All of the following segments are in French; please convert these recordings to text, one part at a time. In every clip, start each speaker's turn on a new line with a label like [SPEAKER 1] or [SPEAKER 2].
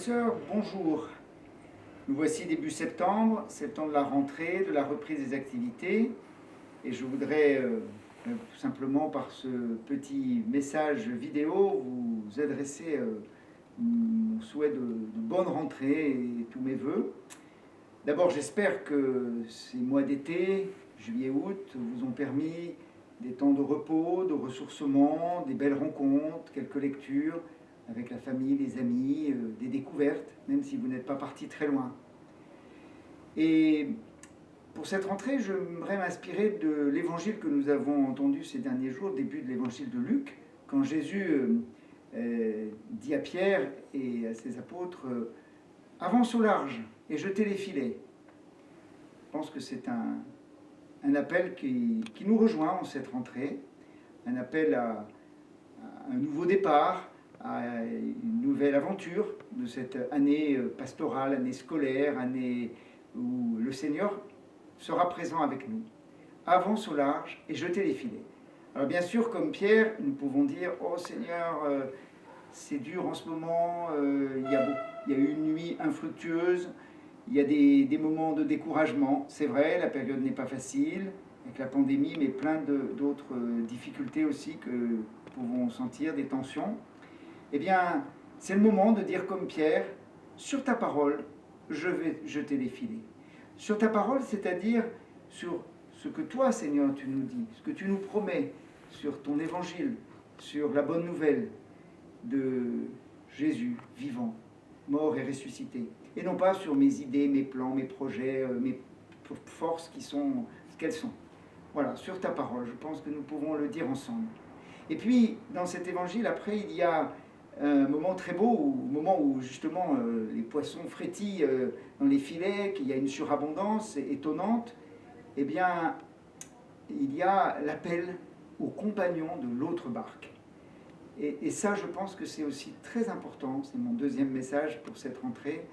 [SPEAKER 1] sœurs, bonjour. Nous voici début septembre, c'est le temps de la rentrée, de la reprise des activités. Et je voudrais tout simplement par ce petit message vidéo vous adresser mon souhait de bonne rentrée et tous mes voeux. D'abord, j'espère que ces mois d'été, juillet-août, vous ont permis des temps de repos, de ressourcement, des belles rencontres, quelques lectures avec la famille, les amis, des découvertes, même si vous n'êtes pas parti très loin. Et pour cette rentrée, j'aimerais m'inspirer de l'évangile que nous avons entendu ces derniers jours, début de l'évangile de Luc, quand Jésus dit à Pierre et à ses apôtres avance au large et jetez les filets. Je pense que c'est un appel qui nous rejoint en cette rentrée, un appel à un nouveau départ, à une nouvelle aventure de cette année pastorale, année scolaire, année où le Seigneur sera présent avec nous. Avance au large et jetez les filets. Alors bien sûr, comme Pierre, nous pouvons dire « Oh Seigneur, c'est dur en ce moment, il y a eu une nuit infructueuse, il y a des moments de découragement. C'est vrai, la période n'est pas facile, avec la pandémie, mais plein d'autres difficultés aussi que nous pouvons sentir, des tensions. Eh bien, c'est le moment de dire comme Pierre, sur ta parole, je vais jeter les filets. Sur ta parole, c'est-à-dire sur ce que toi, Seigneur, tu nous dis, ce que tu nous promets, sur ton évangile, sur la bonne nouvelle de Jésus vivant, mort et ressuscité. Et non pas sur mes idées, mes plans, mes projets, mes forces qui sont ce qu'elles sont. Voilà, sur ta parole, je pense que nous pouvons le dire ensemble. Et puis, dans cet évangile, après, il y a un moment très beau, au moment où justement les poissons frétillent dans les filets, qu'il y a une surabondance étonnante, eh bien, il y a l'appel aux compagnons de l'autre barque. Et ça, je pense que c'est aussi très important, c'est mon deuxième message pour cette rentrée,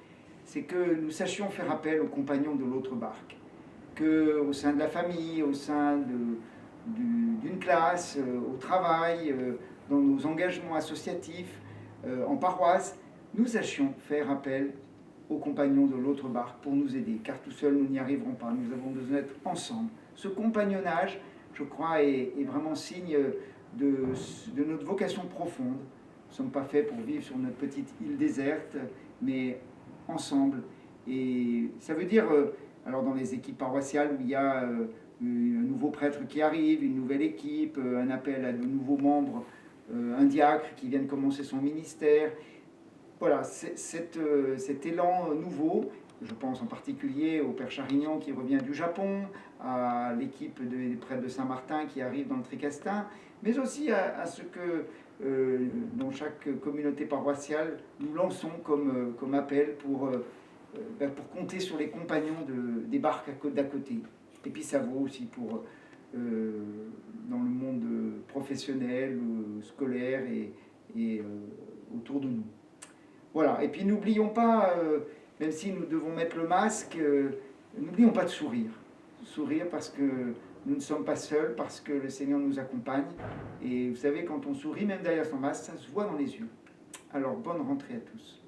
[SPEAKER 1] c'est que nous sachions faire appel aux compagnons de l'autre barque. Qu'au sein de la famille, au sein d'une classe, au travail, dans nos engagements associatifs, en paroisse, nous sachions faire appel aux compagnons de l'autre barque pour nous aider, car tout seuls nous n'y arriverons pas, nous avons besoin d'être ensemble. Ce compagnonnage, je crois, est vraiment signe de notre vocation profonde. Nous ne sommes pas faits pour vivre sur notre petite île déserte, mais ensemble. Et ça veut dire, alors dans les équipes paroissiales où il y a un nouveau prêtre qui arrive, une nouvelle équipe, un appel à de nouveaux membres, un diacre qui vient de commencer son ministère. Voilà, cet élan nouveau, je pense en particulier au Père Charignan qui revient du Japon, à l'équipe des prêtres de Saint-Martin qui arrive dans le Tricastin, mais aussi à ce que dans chaque communauté paroissiale nous lançons comme appel pour compter sur les compagnons des barques d'à côté. Et puis ça vaut aussi pour dans le monde professionnel, scolaire et autour de nous. Voilà, et puis n'oublions pas, même si nous devons mettre le masque, n'oublions pas de sourire. Sourire parce que nous ne sommes pas seuls, parce que le Seigneur nous accompagne. Et vous savez, quand on sourit, même derrière son masque, ça se voit dans les yeux. Alors, bonne rentrée à tous.